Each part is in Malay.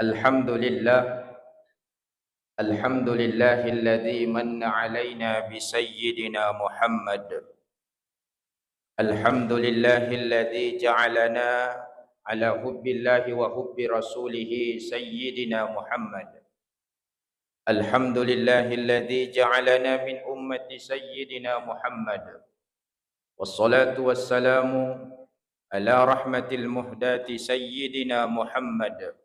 الحمد لله الحمد لله الذي من علينا بسيدنا محمد. الحمد لله الذي جعلنا على حب الله وحب رسوله سيدنا محمد. الحمد لله الذي جعلنا من أمة سيدنا محمد، والصلاة والسلام على رحمة المهداة سيدنا محمد.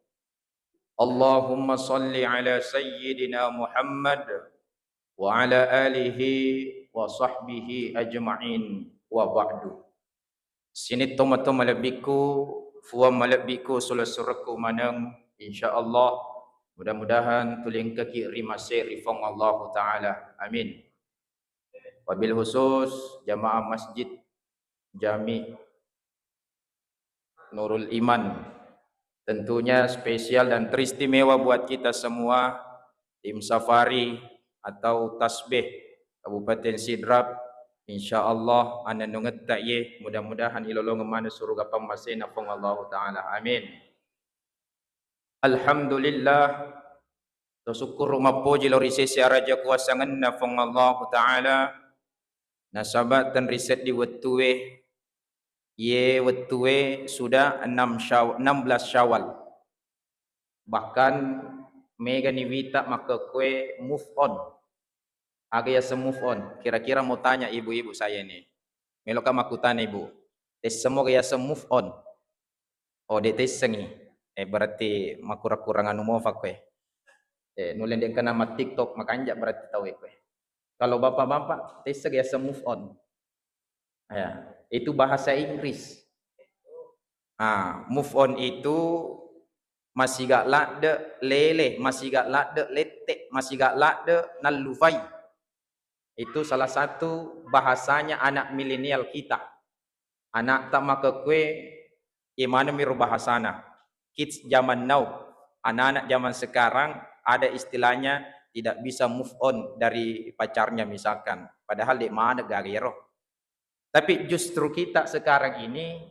اللهم صل على سيدنا محمد وعلى آله وصحبه أجمعين وبعد. Sini tomato malabiku, fuam malabiku sulasuraku manang insyaallah. Mudah-mudahan tuling kaki rimase rifong Allah Ta'ala. Amin. Wabil khusus jamaah masjid Jami Nurul Iman, tentunya spesial dan teristimewa buat kita semua, tim safari atau tasbih Kabupaten Sidrap. InsyaAllah ana nunget tak ye, mudah-mudahan ilolong mana surga pamasena fong Allah Ta'ala. Amin. Alhamdulillah, tersyukur mapuji lo risesi araja kuasa ngenna fong Allah Ta'ala. Nasabat dan riset di wetuwe, ye wetuwe sudah 16 Syawal. Bahkan mega ni wita maka kue move on. Agak ya move on. Kira-kira mau tanya ibu-ibu saya ni. Meloka maku tanya ibu. Tes semua ya move on. Oh de tes sengi. Berarti makura-kurangan umur kue. Nulen dia kena nama TikTok makanja berarti tahu kue. Kalau bapak-bapak tes ya move on. Ya, itu bahasa Inggris. Move on itu masih gak lade lele, masih gak lade letek, masih gak lade nalufai. Itu salah satu bahasanya anak milenial kita. Anak tak maka kue gimana miru bahasana. Kids zaman now, anak-anak zaman sekarang ada istilahnya tidak bisa move on dari pacarnya misalkan. Padahal di mana gagero. Tapi justru kita sekarang ini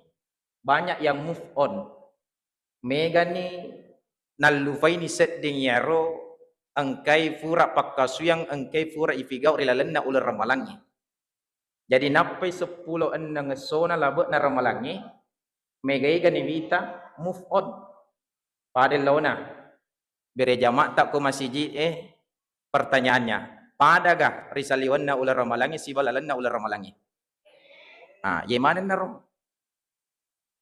banyak yang move on. Mega ni nalufai ni set ding yaro angkai fura pakasuyang angkai fura ifigau rilalenna ular ramalangi. Jadi napai 10 enang ngesona labot na ramalangi, megai gani vita move on. Pada launa bere jamak tak ko masiji pertanyaannya. Padagah risaliwanna ular ramalangi sibalalenna ular ramalangi. Ye mana naro?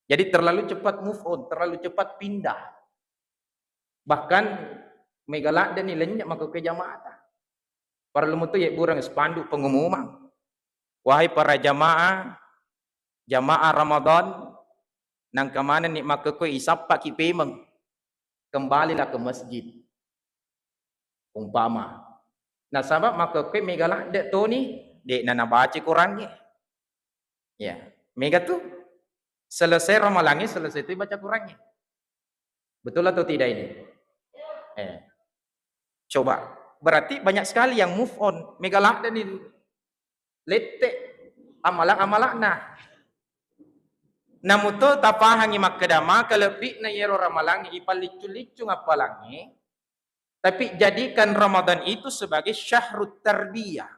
Jadi terlalu cepat move on, terlalu cepat pindah. Bahkan megalak dan nilainya maka ke jamaah. Para lumutu ya burang spanduk pengumuman. Wahai para jamaah Ramadan, nang kemana ni maka ko isap paki pemeng. Kembalilah ke masjid. Umpama. Nah sabab maka ko megalak dek tu ni, dek nana baca Qurannya. Ya, mega tu selesai ramalannya, selesai itu baca Qurannya. Betul atau tidak ini? Coba. Berarti banyak sekali yang move on. Megalak dan ini. Letek. Amalak-amalak nah. Namun tu tapahangi makadama. Kelebih na yero ramalangi. Ipalicu-licu ngapalangi. Tapi jadikan Ramadan itu sebagai syahrut tarbiyah.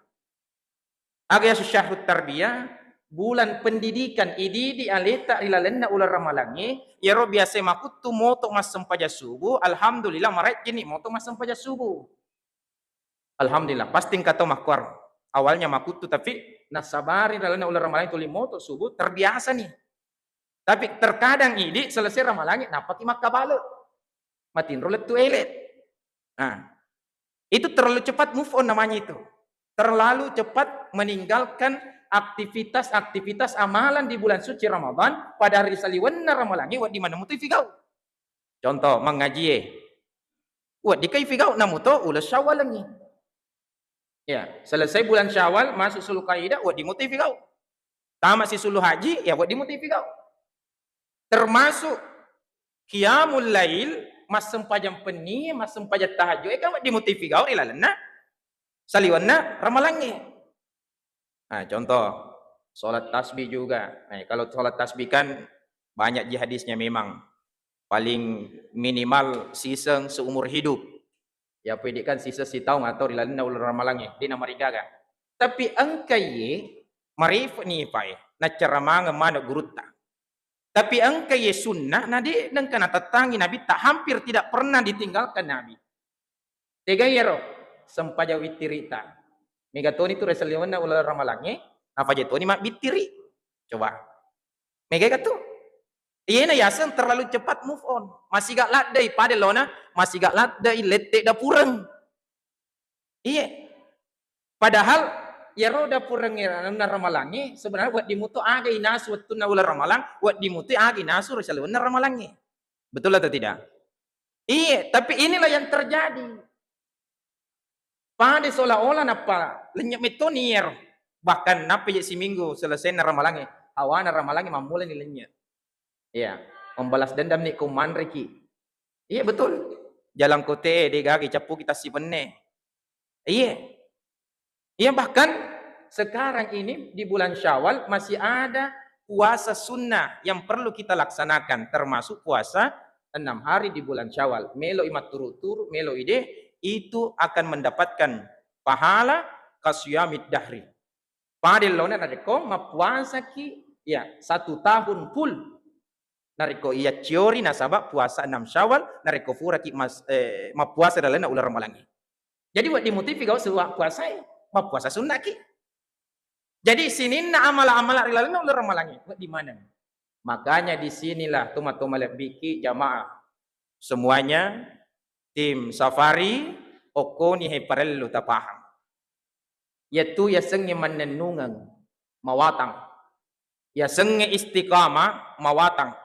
Agak syahrut tarbiyah. Bulan pendidikan ididi alita ilalenna ular ramalangi yero biasa makutu moto mas sempaja subuh. Alhamdulillah maret gini moto mas sempaja subuh. Alhamdulillah pasti kata makwar awalnya makutu tapi nasabari ilalenna ular ramalangi tuli moto subuh terbiasa nih. Tapi terkadang idi selesai ramalangi napati makabalo matin rolet tu elet. Itu terlalu cepat move on namanya itu. Terlalu cepat meninggalkan aktivitas-aktivitas amalan di bulan suci Ramadan pada hari saliwanna ramalangi wat di mana mutu figau. Contoh mengaji wat di kai figau namuto ulah Syawal lagi. Ya, selesai bulan Syawal masuk suluh kaidah wat di mutu figau. Tamat si suluh haji ya wat di mutu figau. Termasuk qiyamul lail mas sempajam peni mas sempajam tahajud kan wat di mutu figau ilalana saliwanna ramalangi. Contoh sholat tasbih juga. Kalau sholat tasbih kan banyak hadisnya memang. paling minimal sisa seumur hidup. Ya pendidikan sisa si tahun atau dilalui ular ramalannya di nama rigaga. Tapi angkai marif ni pai na ceramah mana gurutta. Tapi angkai sunnah nadi dan kana tatangi Nabi tak hampir tidak pernah ditinggalkan Nabi. Tega yero sempaja witirita. Megatoni itu resaliwan na ular ramalannya. Apa jatoni mak bitiri. Coba. Mega katu. Iya na yasan terlalu cepat move on. Masih gak ladai pada lona, masih gak ladai letek dah purang. Iya. Padahal ya roda purang na ramalangi sebenarnya buat dimutu aga inasu waktu na ular ramalang, buat dimutu aga inasu resaliwan na ramalangi. Betul atau tidak? Iya, tapi inilah yang terjadi. Pada seolah-olah napa lenyap metonier. Bahkan napa ya si minggu selesai na ramalangi. Hawa na ramalangi mamula ni lenyap. Iya, membalas dendam ni kuman reki. Iya betul. Jalan kote degagi capu kita si penne. Iya. Iya bahkan sekarang ini di bulan Syawal masih ada puasa sunnah yang perlu kita laksanakan, termasuk puasa 6 hari di bulan Syawal. Melo imat turu-turu, melo ide itu akan mendapatkan pahala kasyamid dahri. Padahal lona nareko mapuasa ki ya 1 tahun full. Nariko iya ciori nasabak puasa 6 Syawal nariko fura ki mapuasa dalena ular ramalangi. Jadi buat dimotivi kau sebuah puasa mapuasa sunnah ki. Jadi sini na amala-amala rilalena ular ramalangi. Buat di mana? Makanya di sinilah tuma-tuma biki jamaah semuanya tim safari okoni heparellu tapaham. Yaitu ya sengi manenungang mawatang. Ya sengi istiqamah mawatang.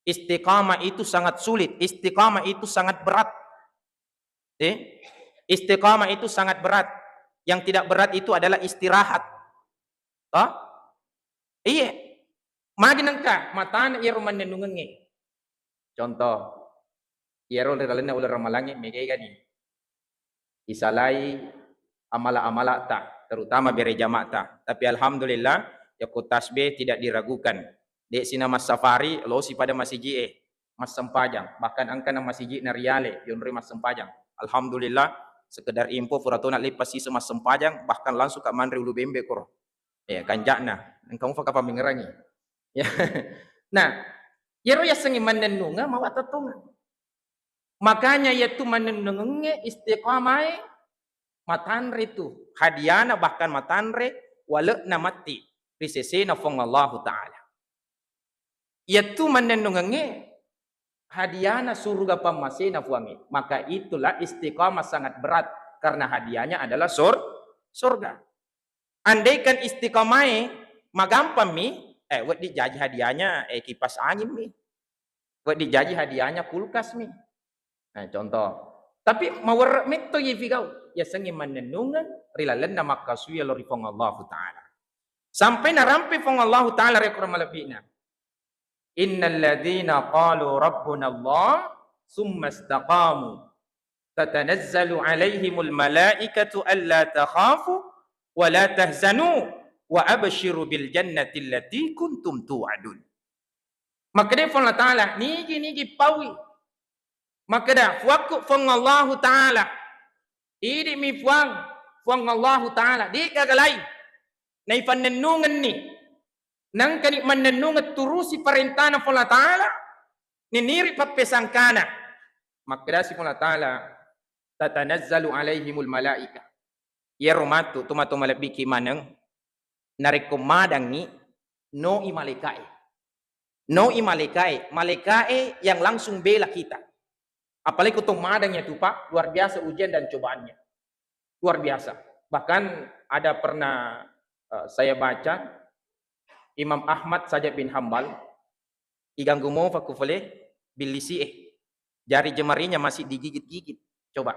Istiqamah itu sangat sulit, istiqamah itu sangat berat. Istiqamah itu sangat berat. Yang tidak berat itu adalah istirahat. Iya. Maginangka matana iro manenungangi. Contoh, iro leralena ular ramalangi megay gani. Isalai amala-amala tak, terutama bere jamaah tak. Tapi alhamdulillah yakut tasbih tidak diragukan. Dek sina mas safari lo si pada masjid mas sempajang, bahkan angka na masjid na riale yonri mas sempajang. Alhamdulillah sekedar info furatona lepas si mas sempajang bahkan langsung ke manri ulu bembe koro. Ya kanjakna, engkau fa kapa mengerangi. Ya. Nah, yero ya sengi manenunga mau atatunga. Makanya yaitu manenunga istiqamah matanre itu hadiana bahkan matanre wala na mati risesena fong Allah taala. Yaitu menenungannya hadiahnya surga pamasena fuangi. Maka itulah istiqamah sangat berat karena hadiahnya adalah surga. Andaikan istiqamah magampang mi, buat dijaji hadiahnya kipas angin mi. Buat dijaji hadiahnya kulkas mi. Nah, contoh. Tapi mawar metto yifigau ya sengi menenungan rilalenna makasuya lori fong Allah taala. Sampai narampi fong Allah taala rekor malapina. Innal ladzina qalu rabbuna Allah summa istaqamu tatanazzalu alaihimul malaikatu alla takhafu wa la tahzanu wa abshiru bil jannati allati kuntum tu'adun. Maka dia Allah Ta'ala nigi pawi. Maka dah fuaku fong Allah Ta'ala idi mi fuang Allah Ta'ala di kagalai nai panenungan ni nang kani manenungat turusi perintah na Allah Ta'ala niniri papesangkana maka si Allah Ta'ala tatanazzalu alaihimul malaika yerumatu tumatu malabiki manang narikomadang ni no imalikai malaikai yang langsung bela kita apalagi kutong madangnya tuh Pak luar biasa ujian dan cobaannya luar biasa bahkan ada pernah saya baca Imam Ahmad saja bin Hambal iganggu mo fakufale bilisi jari jemarinya masih digigit-gigit coba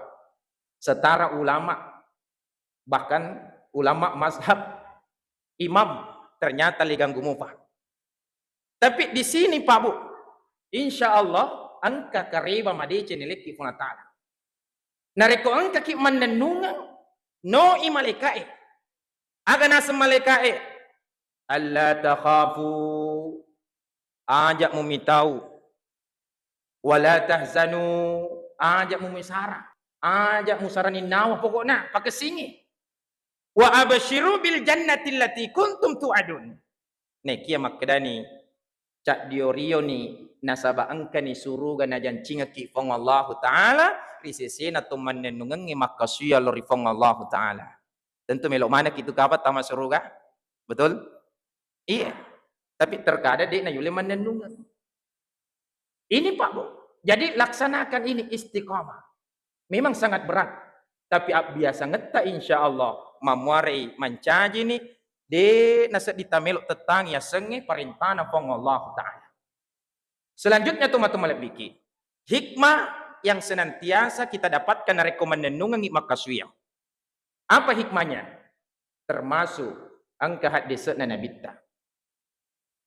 setara ulama bahkan ulama mazhab imam ternyata liganggu mo tapi di sini Pak Bu insya Allah angka kariba madece niliki funa ta'ala nareko angka ki manenungan no imalikae aga nasa malikae Allah takhafu ajak memitau Wala tahzanu, ajak mumisara. Ajak musaranin nawah pokoknya pakai singi. Wa abasyiru bil jannati allati kuntum tu'adun. Nih kia makdani cak diorio ni nasaba angka ni suruga na jancinga ki fong Allah taala risesena to manenungan ngi makasuya lori fong Allah taala. Tentu melok mana kitu kapat tama suruga? Betul? Iya. Tapi terkadang dia na yule manenungan. Ini Pak Bu. Jadi laksanakan ini istiqamah. Memang sangat berat. Tapi biasa ngeta insya Allah. Mamuari mancaji ni. De nasa ditamelok tetang ya sengi perintahna pong Allah Ta'ala. Selanjutnya teman-teman lebih. Hikmah yang senantiasa kita dapatkan dari komandanungan makaswiyah. Apa hikmahnya? Termasuk angka hadisat na nabita.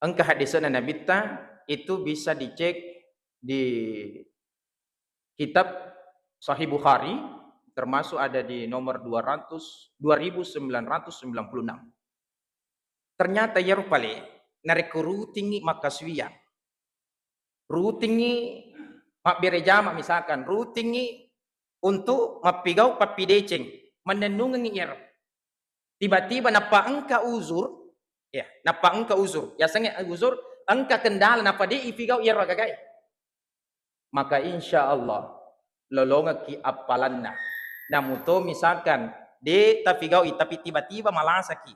Angka hadisat na nabita itu bisa dicek di kitab Sahih Bukhari, termasuk ada di nomor 2996. Ternyata ya rupale narek rutingi makaswiya. Rutingi mak berejama misalkan, rutingi untuk mapigau papideceng, menenungi ya. Tiba-tiba napa engka uzur, ya, napa engka uzur. Ya sange uzur, engka kendala napa di ifigau ya ragagai. Maka insya Allah lolonga ki apalanna. Namuto misalkan de tafigau tapi tiba-tiba malasaki.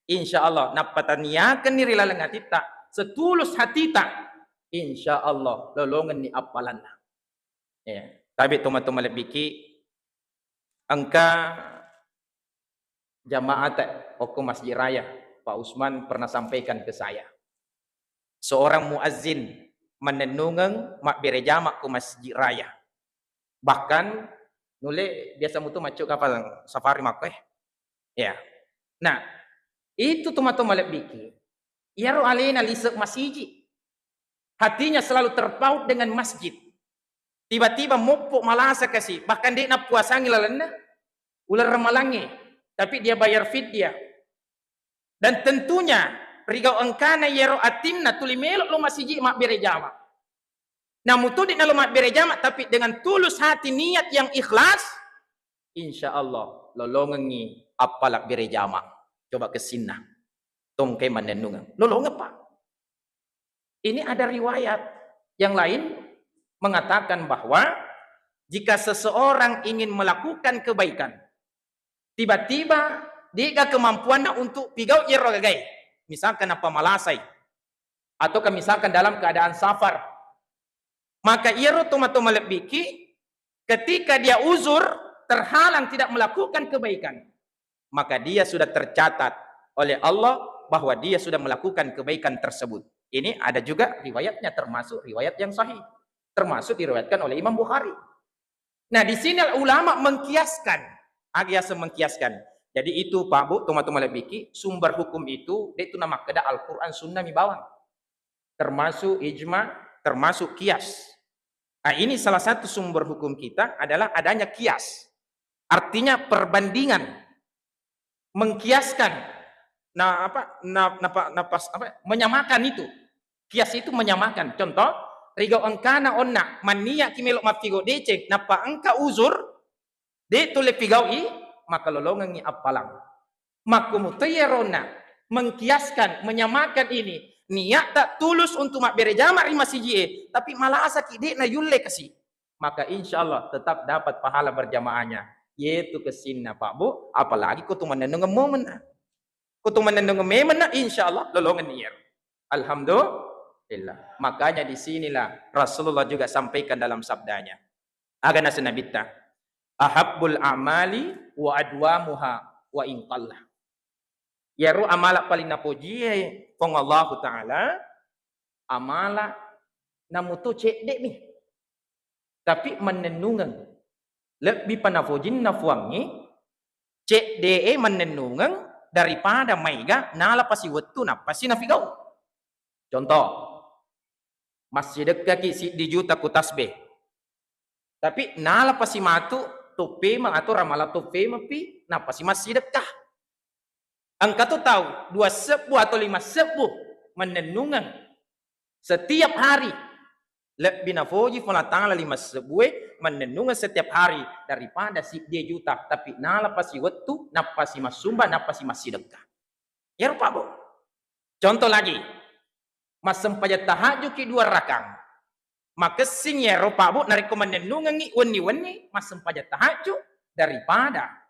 Insya Allah napataniakan ni rilalang hatita setulus hatita. Insya Allah lolongan ni apalanna. Ya. Tapi teman-teman lebih angka jamaat Oku Masjid Raya Pak Usman pernah sampaikan ke saya. Seorang muazzin menenungan mak berejama ke Masjid Raya. Bahkan nule biasa mutu macuk kapal safari makoh. Ya. Nah, itu teman-teman lebih Yaro alena lisek masjid. Hatinya selalu terpaut dengan masjid. Tiba-tiba mopok malasa kasih. Bahkan dia nak puasangi lalana. Ular remalangi. Tapi dia bayar fidyah. Dan tentunya rigau angkana yaro atimna tuli melok lo masjid mak berejama. Namun tu di dalam mak berejama tapi dengan tulus hati niat yang ikhlas, insya Allah lolongi apalak berejama. Coba ke sini. Tongkai menenungan. Lolong apa? Ini ada riwayat yang lain mengatakan bahwa jika seseorang ingin melakukan kebaikan, tiba-tiba dia kemampuannya untuk pigau irrogagai. Misalkan apa malasai. Atau misalkan dalam keadaan safar. Maka iro toma-toma lebiki ketika dia uzur terhalang tidak melakukan kebaikan. Maka dia sudah tercatat oleh Allah bahwa dia sudah melakukan kebaikan tersebut. Ini ada juga riwayatnya termasuk riwayat yang sahih. Termasuk diriwayatkan oleh Imam Bukhari. Nah di sini ulama mengkiaskan. Agiasa mengkiaskan. Jadi itu Pak Bu, teman-teman lebih sumber hukum itu nama keda Al-Quran Sunnah mi bawang. Termasuk ijma, termasuk kias. Nah ini salah satu sumber hukum kita adalah adanya kias. Artinya perbandingan. Mengkiaskan. Menyamakan itu. Kias itu menyamakan. Contoh, rigau angkana onna mania kimelok mafigo decek napa angka uzur de tole pigau maka lolongan ni apalang. Makumutayarona mengkiaskan, menyamakan ini. Niat tak tulus untuk mak berejama ri masjid, tapi malah asa kide na yulle kasih. Maka insya Allah tetap dapat pahala berjamaahnya. Yaitu kesinna Pak Bu, apalagi kau tu menenung momen. Kau tu menenung momen insya Allah lolongan niat. Alhamdulillah. Makanya di sinilah Rasulullah juga sampaikan dalam sabdanya. Agana senabita. Ahabbul amali wa adwamuha wa inqallah. Yaru amala paling napuji pong Allah Ta'ala amala namuto cek dek ni. Tapi menenungan lebih panafujin nafuangi cek de menenungan daripada maiga nala pasi wetu na pasi nafigau. Contoh masih dekat di juta ku tasbih. Tapi nala pasi matu tope atau ramala tope mapi na pasi masih dekat. Engkau tu tahu 2 sepuh atau 5 sepuh menenungan setiap hari Lebih nafoji fala ta'ala 5 sebuah menenungan setiap hari daripada si dia juta. Tapi nala pasi wetu, napasi masumba, napasi masidekah. Ya rupa bo. Contoh lagi. Mas sempajat tahajud ki 2 rakang. Maka sing ya rupa bo nariko menenungan ni wani-wani mas sempajat tahajud daripada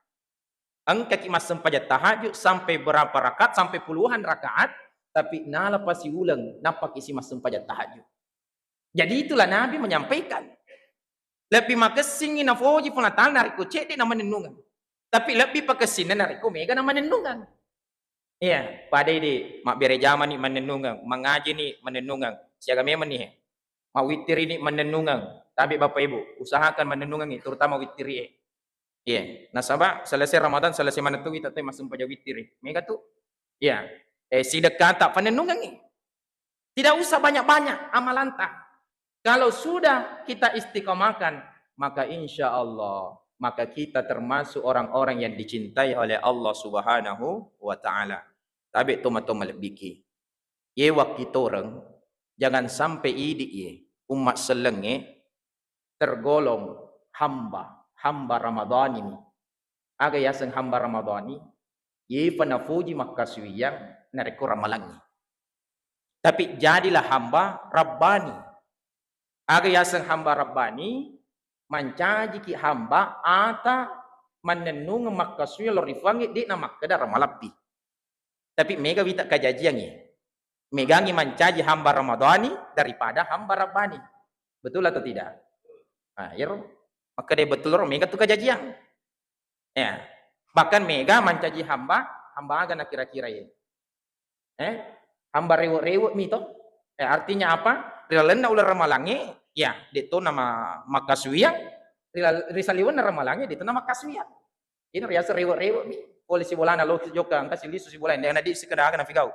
angka ki mas sempajat tahajud sampai berapa rakaat, sampai puluhan rakaat, tapi nala pasi ulang nampak isi mas sempajat tahajud. Jadi itulah Nabi menyampaikan. Lebih makasing na foji pun natal nariko cede na menenungan. Tapi lebih pakasing na nariko mega na menenungan. Iya, pada ini mak bere zaman ni menenungan, mengaji ni menenungan. Siaga memang ni. Mak witir ini menenungan. Tapi Bapak Ibu, usahakan menenungan ni terutama witir ini. Iya, nasabah selesai Ramadan selesai menentu kita teh masuk pada witir. Mega tuh. Iya. Sedekah tak penenungan ni. Tidak usah banyak-banyak amalan tak. Kalau sudah kita istiqomahkan, maka insya Allah, maka kita termasuk orang-orang yang dicintai oleh Allah Subhanahu wa Ta'ala. Tapi toma-toma lebih. Ye waktu orang jangan sampai idi ye umat selenge tergolong hamba Ramadan ini. Aga yasang hamba Ramadan ini, ye panafuji makaswiyang nareko ramalangi. Tapi jadilah hamba Rabbani. Aga yasang hamba Rabbani, mancaji ki hamba ata menenung makaswi lorifangi di nama kada ramalapi. Tapi mega wita kajajian ye. Megangi mancaji hamba Ramadhani daripada hamba Rabbani. Betul atau tidak? Nah, ya maka dia betul mega tu kajajian. Ya. Bahkan mega mancaji hamba aga nak kira-kira ye. Hamba rewot-rewot mito. Artinya apa? Rilalena ular ramalangi, ya, itu nama makaswiyan. Risaliwan ramalangi, itu nama kaswiyan. Ini riasa rewot-rewot mi. Polisi bolana lo joka angka silisu si bolana. Yang nadi sekedar na figau.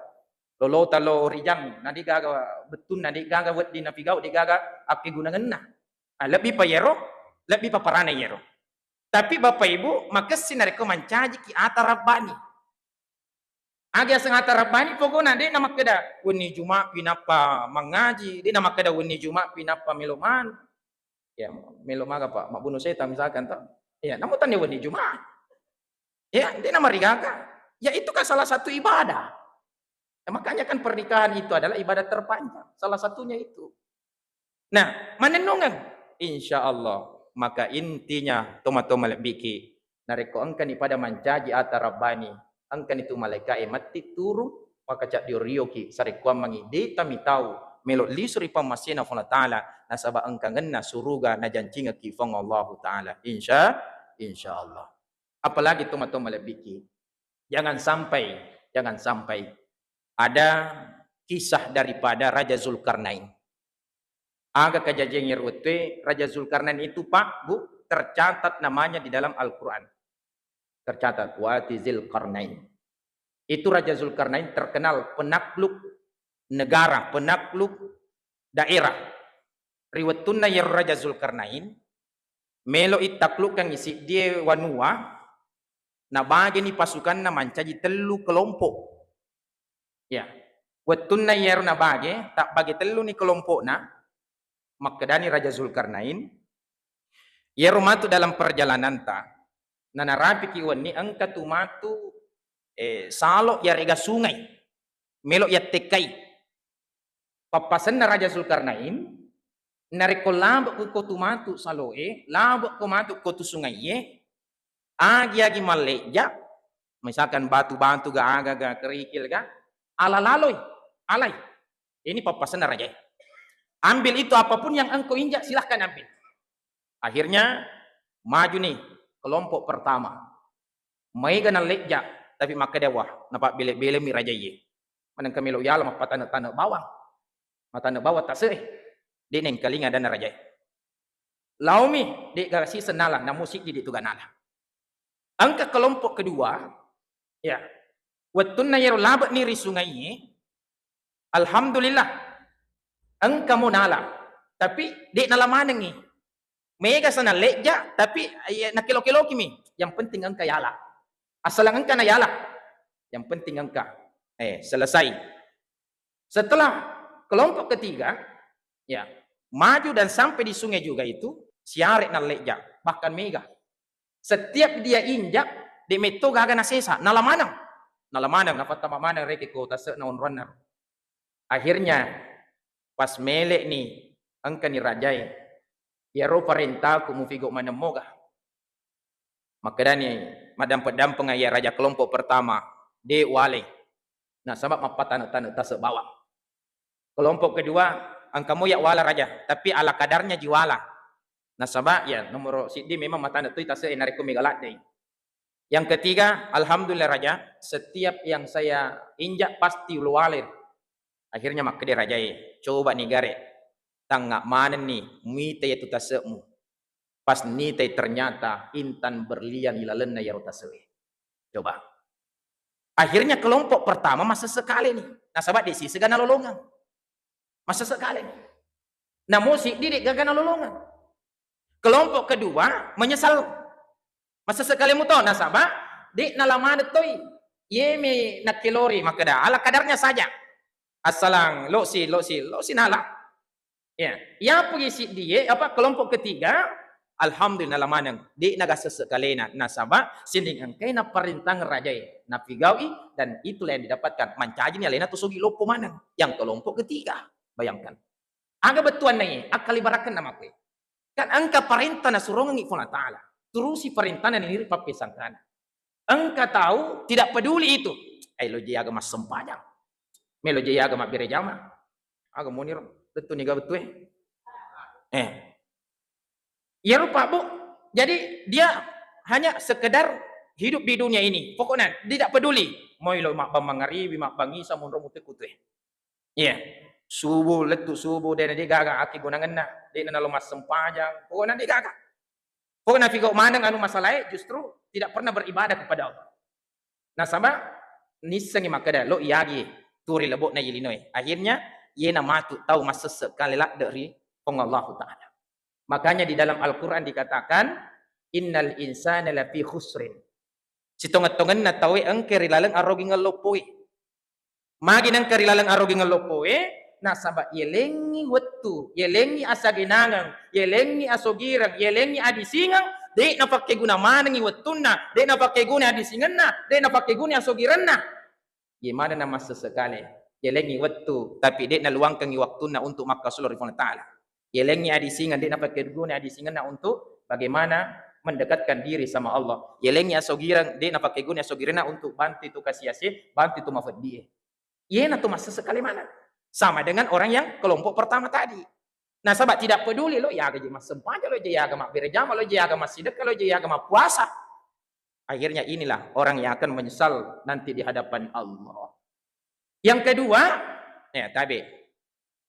Lo talo rijang nadi gaga betun nadi gaga wet di na figau di gaga api gunangan na. Lebih pa yero, lebih pa parana yero. Tapi Bapak Ibu, maka sinareko mancaji ki ata Rabbani. Aga sengata Rabbani pokoknya dia nama keda wani Jumat pinapa mengaji, dia nama keda wani Jumat pinapa meloman. Ya, meloman apa? Mak bunuh setan misalkan tak. Ya, namun tanya wani Jumat. Ya, dia nama rigaga. Ya itu kan salah satu ibadah. Ya, makanya kan pernikahan itu adalah ibadah terpanjang. Salah satunya itu. Nah, menenungan insya Allah. Maka intinya toma-toma lebiki. Nareko angkan pada mancaji ata Rabbani. Angkan itu malaikat mati turun. Maka cak diorioki. Sarikuan mangide kami tahu. Melok lisuri pamasina funa ta'ala. Nasabah angkan ngena suruga. Najancinga kifong Allah ta'ala. Insya Allah. Apalagi toma-toma lebiki. Jangan sampai ada kisah daripada Raja Zulkarnain. Aga kejadian yerwete Raja Zulkarnain itu Pak, Bu, tercatat namanya di dalam Al-Qur'an. Tercatat Wati Zulkarnain. Itu Raja Zulkarnain terkenal penakluk negara, penakluk daerah. Riwatuna yer Raja Zulkarnain melo itakluk kang isi dia wanua na bagi ni pasukan na mancaji telu kelompok. Ya, wetun na yer na bagi, tak bagi telu ni kelompok na, makadani Raja Zulkarnain, yer matu dalam perjalanan ta, na narapi kiwan ni angka tumatu, salok ya rega sungai, melok ya tekai, papasan na Raja Zulkarnain, nariko labok ko tumatu saloe, labok ko matu ko tu sungai ye, agi maleja, misalkan batu-batu ga aga ga kerikil ga, alay. Ini papasan raja. Ambil itu apapun yang engkau injak silahkan ambil. Akhirnya maju nih kelompok pertama. Maiga na leja tapi maka dewah napa bile-bile mi raja ye. Manang kami lo yala mapa tanah bawang. Matana bawah tak seh. Di neng kalinga dan raja. Laumi di gasi senala na musik di itu ganala. Angka kelompok kedua ya. Watun na yero labat ni risungai. Alhamdulillah. Engkau mau nala. Tapi di nalamanang ni. Mega sana leja tapi nakilo-kilo kimi. Yang penting engkau yala. Asal engkau na yala. Yang penting engkau. Selesai. Setelah kelompok ketiga, ya, Maju dan sampai di sungai juga itu, siarek na leja, bahkan mega. Setiap dia injak, di meto gaga na sesa, nalamanang. Nalamanang, nafatama manang reki ko, tasa na runner. Akhirnya, pas melek nih, angka ni rajai, ya ro perintah ku mufigo manemoga. Maka dani, madam-dampeng ya raja kelompok pertama, de wale. Nah, sebab mapatan-tan tasa bawah. Kelompok kedua, angkamu ya wala raja, tapi ala kadarnya jiwala. Nah, sabak ya nomor sidi memang mata itu tase enariku megalat deh. Yang ketiga, alhamdulillah raja, setiap yang saya injak pasti lualir. Akhirnya mak kede raja coba nih gare. Tangga mana nih mite itu tasemu. Pas nite ternyata intan berlian ilalenna ya rotasewe. Coba. Akhirnya kelompok pertama masa sekali nih. Nah, sabak di sisi segana lolongan. Masa sekali. Nah, musik didik gagana lolongan. Kelompok kedua menyesal. Masa sekali muto nasabah di nalamane toy. Yeme nak kilori makada ala kadarnya saja. Asalang losi nala. Ya, yang pergi si dia apa kelompok ketiga alhamdulillah lamanang di naga sesekalena nasabah sinding angkai na perintang raja na figawi dan itulah yang didapatkan mancaji ni alena tusugi lopo manang yang kelompok ketiga. Bayangkan. Aga betuan nih, akal ibarakan nama kue. Kan angka perintah na surongan ikona ta'ala. Terusi perintah na niri papesangkan. Angka tahu, tidak peduli itu. Lo jaya agama sempajang. Melo jaya agama birejama. Aga munir, betul nih betul Ya rupa bu. Jadi dia hanya sekedar hidup di dunia ini. Pokoknya tidak peduli. Mau lo mak bamangari, mak bangisa, munro mutek-kutek. Iya. Subuh letu subuh dan dia gaga aki gunangan na dia nalo mas sempajang pokoknya dia gaga pokoknya figo mandang anu masalah justru tidak pernah beribadah kepada Allah. Nah sama nisangi makada lo iagi turi lebok na yilinoi akhirnya yena matu tahu masa sekali lah dari Allah Ta'ala. Makanya di dalam Al-Quran dikatakan innal insana lafi khusrin sitongat-tongan na tahu engkeri lalang arogi ngelopoi magi nang kerilalang arogi ngelopoi. Nah, sabak yelengi wetu, yelengi asaginangang, yelengi asogirang, yelengi adisingang, de na pakai guna manangi wetuna, de na pakai guna adisinganna, de na pakai guna asogiranna. Gimana nama sesekali? Yelengi wetu, tapi de na luangkan waktuna untuk makasul rifana ta'ala. Yelengi adisingan, de na pakai guna adisinganna untuk bagaimana mendekatkan diri sama Allah. Yelengi asogirang, de na pakai guna asogiranna untuk bantu itu kasih bantu itu mafad dia. Yena tuh masa sekali mana? Sama dengan orang yang kelompok pertama tadi. Nah, sahabat tidak peduli lo ya agama sempaja lo ya agama berjamaah lo ya agama sedekah lo ya agama puasa. Akhirnya inilah orang yang akan menyesal nanti di hadapan Allah. Yang kedua, ya tabi.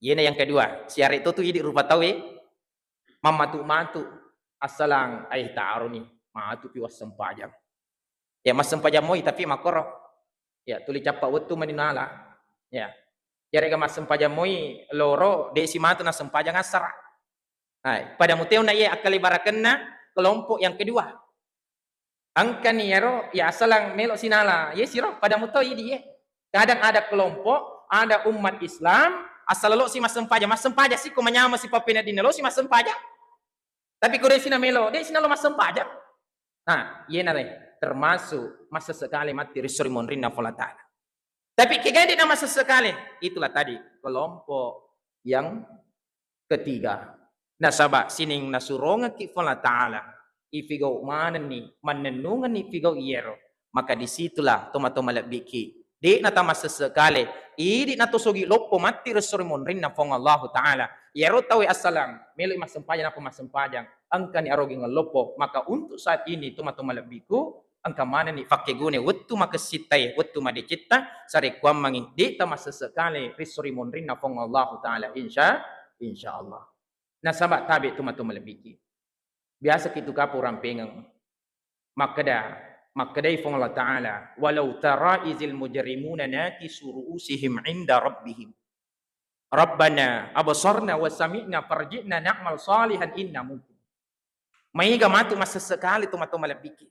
Ini yang kedua, siar itu tuh idi rupa tahu mamatu asalang ta'aruni matu piwas sempajang. Ya mas sempajang moi tapi makoro. Ya tuli capa wetu maninala. Ya. Jare ga mas sempajang moi loro de simatu na sempajang asar. Nah, pada muteu na ye akali barakenna kelompok yang kedua. Angka ni yaro ya asalang melo sinala. Ye siro pada muteu idi ye. Kadang ada kelompok, ada umat Islam, asal lo si mas sempajang sih ko manyama si papena dinalo si mas sempajang. Tapi ko de sina melo, de sina lo mas sempajang. Nah, ye na termasuk masa sekali mati risuri monrina volatile. Tapi kegede nama sesekali itulah tadi kelompok yang ketiga. Nasabak sining nasuronga ki Allah Ta'ala ifigo mana ni manenungan ni figo iero maka disitulah toma-toma lebiki di nata masa sesekali idi natusogi lopo mati resuri monrinna fong Allah Ta'ala iero tawi asalam milik mas sempajang apa mas sempajang angka ni arogi ngelopo maka untuk saat ini toma-toma lebiku angka mana ni pakai gune wetu makasitai wetu madicita sari kuamangi di tamasa sekali risuri monrina fong Allah Ta'ala insyaallah. Nah sahabat tabi tu melebiki biasa kitu kapu rampengang makadai fong Allah Ta'ala walau tara izil mujrimuna nakisu ru'usihim inda rabbihim rabbana abasarna wa sami'na farji'na na'mal salihan inna mungkin maiga matu masa sekali tu melebiki.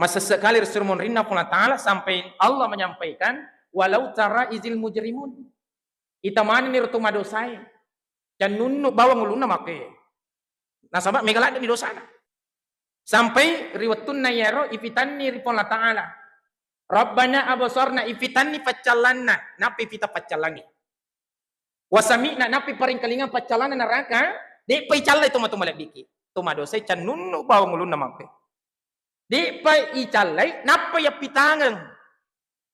Masa sekali Rasulullah Rinna Ta'ala sampai Allah menyampaikan walau tara izil mujrimun. Ita mana ni rutuma dosai. Can nunnu bawang uluna make. Nasabak megalak di dosa. Sampai riwatun nayaro ifitanni ripon la ta'ala. Rabbana abasarna ifitanni paccalanna. Napi pita paccalangi. Wasami'na napi paring kalingan paccalanna neraka. Di paicalla itu matumalak diki. Tuma dosa can nunnu bawang uluna make. Di paicallai napa ya pitangang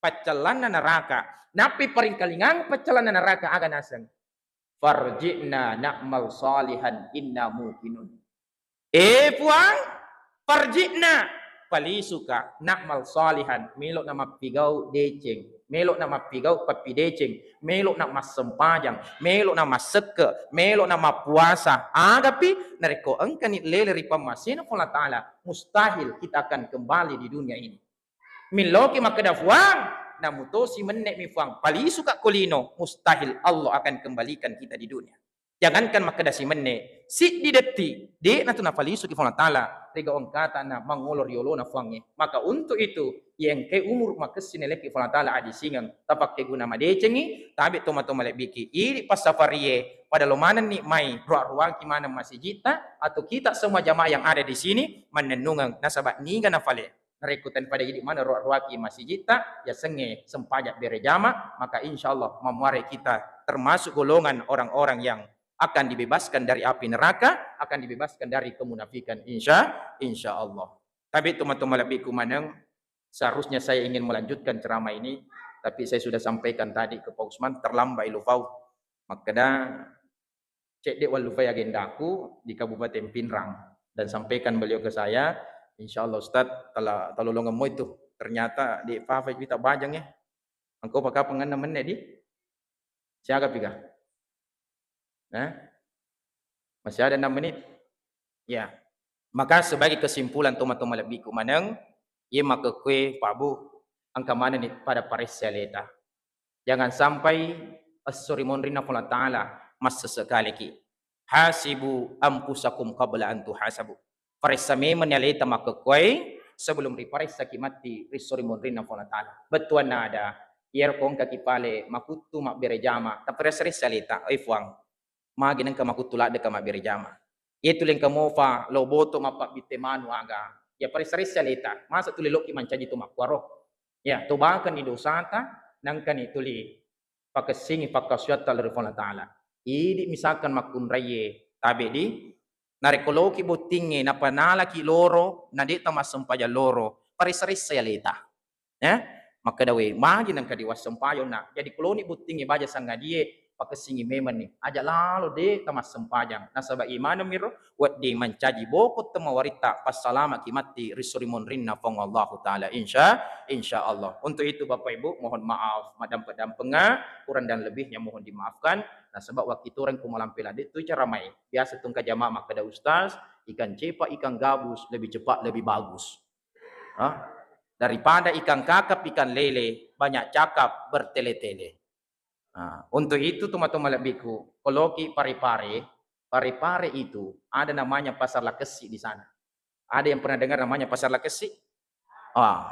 paccalanna neraka. Napi paring kalingan paccalanna neraka aga nasang. Farji'na na'mal salihan inna muqinun. Puang farji'na palisuka na'mal salihan melok na mapigau deceng, melok na mapigau papi deceng, melok na masempajang, melok na maseke, melok na mapuasa. Tapi nareko engkan lele ripamasina Allah Ta'ala mustahil kita akan kembali di dunia ini. Miloki makadafuang namutosi menek mifuang palisuka kolino mustahil Allah akan kembalikan kita di dunia. Jangankan makadasi menek si di detik de na tuna palisuki Allah Ta'ala tiga orang kata na mangolor yolo na fuangnya. Maka untuk itu yang ke umur makasine leki Allah Ta'ala adi singang tapak ke guna madecengi tabi toma-toma lebiki iri pas safarie pada lomanan ni mai ruang-ruang kimana masih jita atau kita semua jamaah yang ada di sini menenungang nasabat niga nafale narikutan pada hidup mana ruang-ruang masih jita ya senge sempajak berejama maka insyaallah memuari kita termasuk golongan orang-orang yang akan dibebaskan dari api neraka, akan dibebaskan dari kemunafikan insya Allah. Tapi teman-teman lebih kumanang, seharusnya saya ingin melanjutkan ceramah ini, tapi saya sudah sampaikan tadi ke Pak Usman, terlambat ilufau. Makanya cek dek walufai agendaku di Kabupaten Pinrang dan sampaikan beliau ke saya, insya Allah Ustaz, kalau lolongan itu ternyata di Fafai kita bajang ya. Engkau pakai pengen menit di siaga piga. Masih ada 6 menit. Ya. Maka sebagai kesimpulan teman-teman lebih kumanang, ia maka kue pabu angka mana ni pada paris seleta. Jangan sampai as-surimon rina Allah Ta'ala masa sekali ki. Hasibu ampusakum qabla an tuhasabu. Parisa memang nyaleta maka kue sebelum riparisa kimati risurimon rina Allah Ta'ala. Betuan ada. Iar kong kaki pale makutu mak berejama. Tapi resri seleta. Fuang. Magi nang kamakutula de kama berjama. Itu leng kamofa loboto mapak bitemanu aga. Ya paris-paris salita. Masa tuli loki mancaji tu makwaro. Ya tobakan ni dosata nang kani tuli pakasingi pakasuat talrifona taala. Idi misalkan makun raye tabe di narekoloki botinge na panala ki loro na di tama sempaja loro. Paris-paris salita. Ya maka dawe magi nang kadiwas sempayo na. Jadi koloni botinge baja sangadie pakasingi memang ni aja lalu de tamas sempajang nasaba iman miro wat de mancaji bokot tema warita pas salama kimati risurimon rinna fong Allah Ta'ala insya Allah. Untuk itu Bapak Ibu mohon maaf madam pedampenga kurang dan lebihnya mohon dimaafkan nasaba waktu itu orang kumalampila itu cara mai biasa tungka jamaah makada ustaz ikan cepa ikan gabus lebih cepat lebih bagus daripada ikan kakap ikan lele banyak cakap bertele-tele. Untuk itu teman-teman lebihku, koloki pare-pare itu ada namanya pasar Lakesi di sana. Ada yang pernah dengar namanya pasar Lakesi?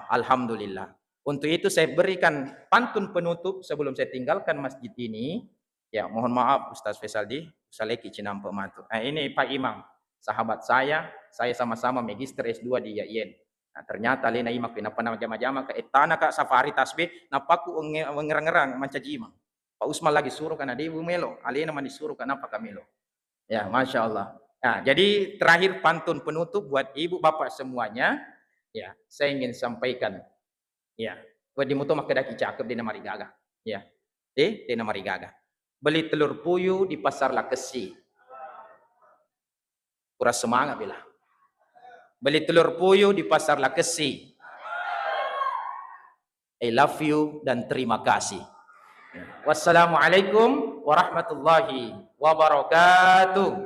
Alhamdulillah. Untuk itu saya berikan pantun penutup sebelum saya tinggalkan masjid ini. Ya, mohon maaf Ustaz Faisaldi, Saleki Cinampe Matu. Ini Pak Imam, sahabat saya sama-sama magister S2 di IAIN. Ternyata lena imak pinapa nama jama-jama ke etana ka safari tasbih napaku ngerang-ngerang mancaji imam. Pak Usman lagi suruh karena dia ibu melo, alena man disuruh kenapa kamelo. Ya, masya Allah. Nah, jadi terakhir pantun penutup buat ibu bapak semuanya. Ya, saya ingin sampaikan. Ya, buat di mutu makedaki cakep di nama Rigaga. Ya, di nama Rigaga. Beli telur puyuh di pasar Lakesi. Kurang semangat bila. Beli telur puyuh di pasar Lakesi. I love you dan terima kasih. Wassalamualaikum warahmatullahi wabarakatuh.